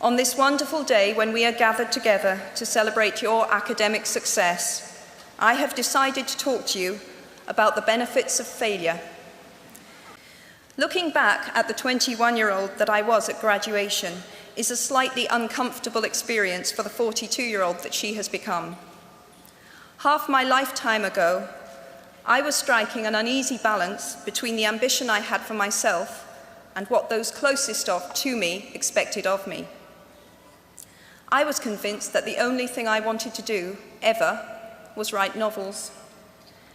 On this wonderful day when we are gathered together to celebrate your academic success, I have decided to talk to you about the benefits of failure. Looking back at the 21-year-old that I was at graduation is a slightly uncomfortable experience for the 42-year-old that she has become. Half my lifetime ago, I was striking an uneasy balance between the ambition I had for myself and what those closest to me expected of me. I was convinced that the only thing I wanted to do, ever, was write novels.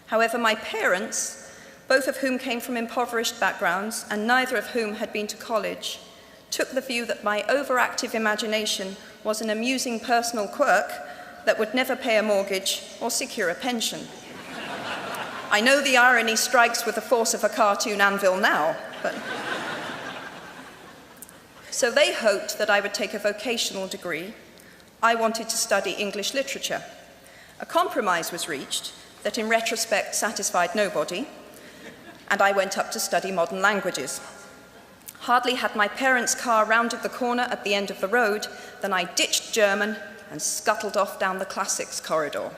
However, my parents, both of whom came from impoverished backgrounds and neither of whom had been to college, took the view that my overactive imagination was an amusing personal quirk that would never pay a mortgage or secure a pension. I know the irony strikes with the force of a cartoon anvil now, but... So they hoped that I would take a vocational degree. I wanted to study English literature. A compromise was reached that in retrospect satisfied nobody, and I went up to study modern languages. Hardly had my parents' car rounded the corner at the end of the road than I ditched German and scuttled off down the classics corridor.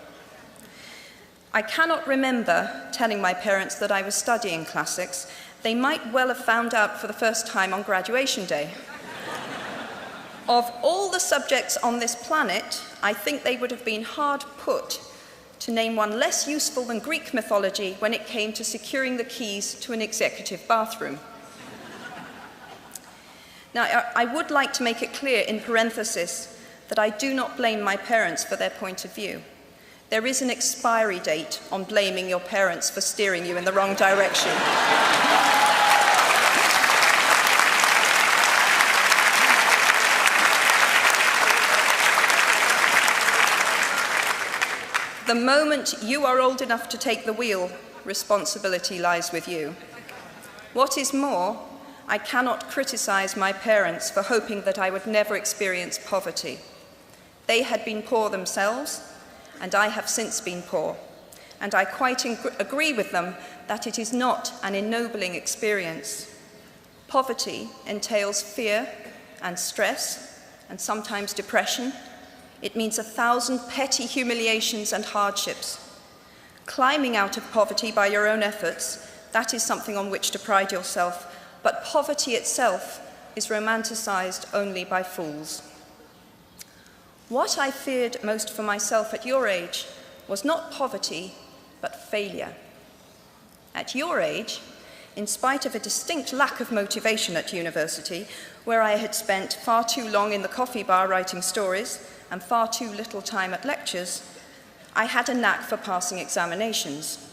I cannot remember telling my parents that I was studying classics. They might well have found out for the first time on graduation day. Of all the subjects on this planet, I think they would have been hard put to name one less useful than Greek mythology when it came to securing the keys to an executive bathroom. Now, I would like to make it clear in parenthesis that I do not blame my parents for their point of view. There is an expiry date on blaming your parents for steering you in the wrong direction. The moment you are old enough to take the wheel, responsibility lies with you. What is more, I cannot criticize my parents for hoping that I would never experience poverty. They had been poor themselves, and I have since been poor. And I quite agree with them that it is not an ennobling experience. Poverty entails fear and stress, and sometimes depression. It means 1,000 petty humiliations and hardships. Climbing out of poverty by your own efforts, that is something on which to pride yourself, but poverty itself is romanticized only by fools. What I feared most for myself at your age was not poverty, but failure. At your age, in spite of a distinct lack of motivation at university, where I had spent far too long in the coffee bar writing stories and far too little time at lectures, I had a knack for passing examinations,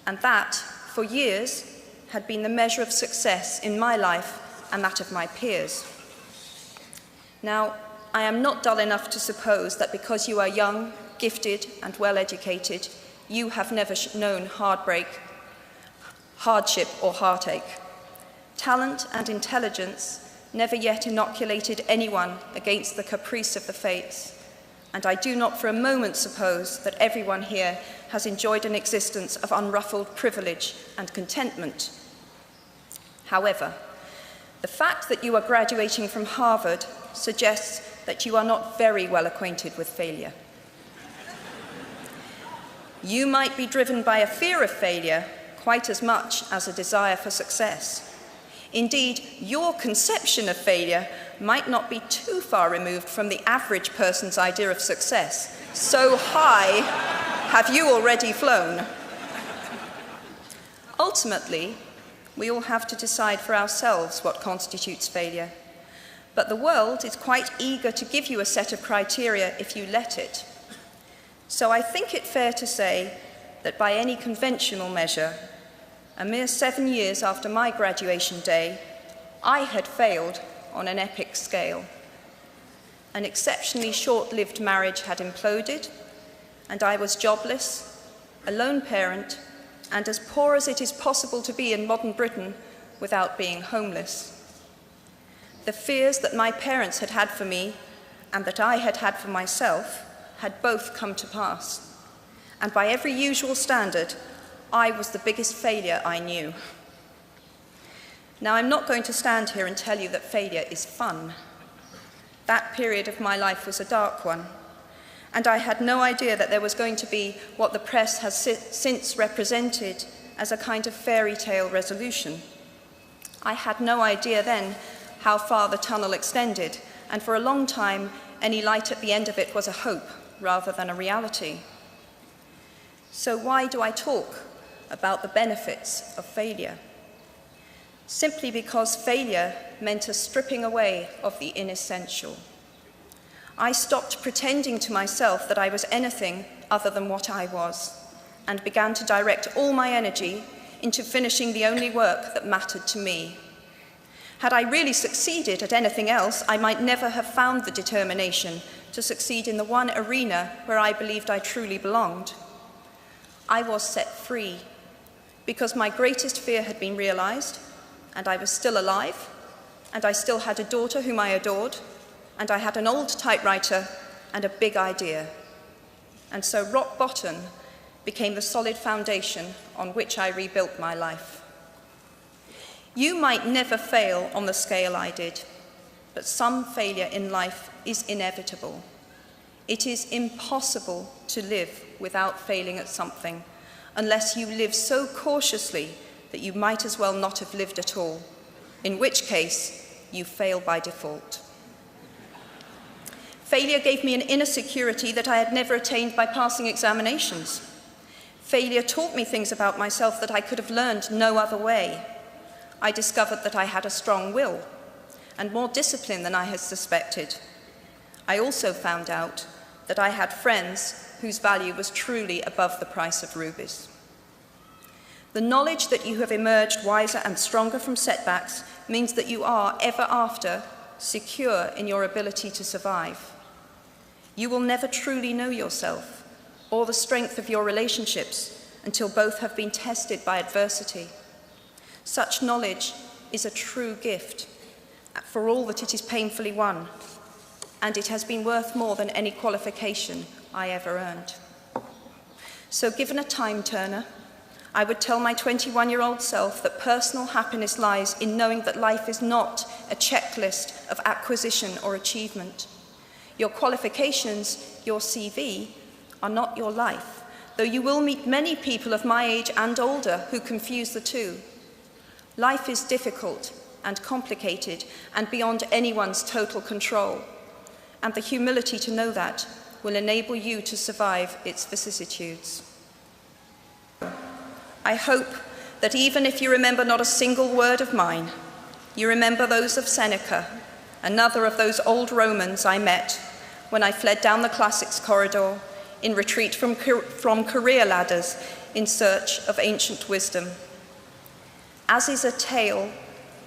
and that, for years, had been the measure of success in my life and that of my peers. Now, I am not dull enough to suppose that because you are young, gifted, and well-educated, you have never known heartbreak, hardship, or heartache. Talent and intelligence never yet inoculated anyone against the caprice of the fates, and I do not for a moment suppose that everyone here has enjoyed an existence of unruffled privilege and contentment. However, the fact that you are graduating from Harvard suggests that you are not very well acquainted with failure. You might be driven by a fear of failure quite as much as a desire for success. Indeed, your conception of failure might not be too far removed from the average person's idea of success. So high have you already flown. Ultimately, we all have to decide for ourselves what constitutes failure. But the world is quite eager to give you a set of criteria if you let it. So I think it fair to say that by any conventional measure, a mere 7 years after my graduation day, I had failed on an epic scale. An exceptionally short-lived marriage had imploded, and I was jobless, a lone parent, and as poor as it is possible to be in modern Britain without being homeless. The fears that my parents had had for me and that I had had for myself had both come to pass. And by every usual standard, I was the biggest failure I knew. Now, I'm not going to stand here and tell you that failure is fun. That period of my life was a dark one, and I had no idea that there was going to be what the press has since represented as a kind of fairy tale resolution. I had no idea then how far the tunnel extended, and for a long time, any light at the end of it was a hope rather than a reality. So why do I talk about the benefits of failure? Simply because failure meant a stripping away of the inessential. I stopped pretending to myself that I was anything other than what I was, and began to direct all my energy into finishing the only work that mattered to me. Had I really succeeded at anything else, I might never have found the determination to succeed in the one arena where I believed I truly belonged. I was set free because my greatest fear had been realized, and I was still alive, and I still had a daughter whom I adored, and I had an old typewriter and a big idea. And so rock bottom became the solid foundation on which I rebuilt my life. You might never fail on the scale I did, but some failure in life is inevitable. It is impossible to live without failing at something, unless you live so cautiously that you might as well not have lived at all, in which case you fail by default. Failure gave me an inner security that I had never attained by passing examinations. Failure taught me things about myself that I could have learned no other way. I discovered that I had a strong will and more discipline than I had suspected. I also found out that I had friends whose value was truly above the price of rubies. The knowledge that you have emerged wiser and stronger from setbacks means that you are, ever after, secure in your ability to survive. You will never truly know yourself or the strength of your relationships until both have been tested by adversity. Such knowledge is a true gift, for all that it is painfully won, and it has been worth more than any qualification I ever earned. So given a time turner, I would tell my 21-year-old self that personal happiness lies in knowing that life is not a checklist of acquisition or achievement. Your qualifications, your CV, are not your life, though you will meet many people of my age and older who confuse the two. Life is difficult and complicated and beyond anyone's total control, and the humility to know that will enable you to survive its vicissitudes. I hope that even if you remember not a single word of mine, you remember those of Seneca, another of those old Romans I met when I fled down the classics corridor in retreat from career ladders in search of ancient wisdom. As is a tale,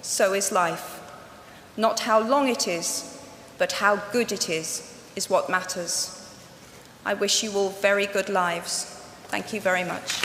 so is life. Not how long it is, but how good it is what matters. I wish you all very good lives. Thank you very much.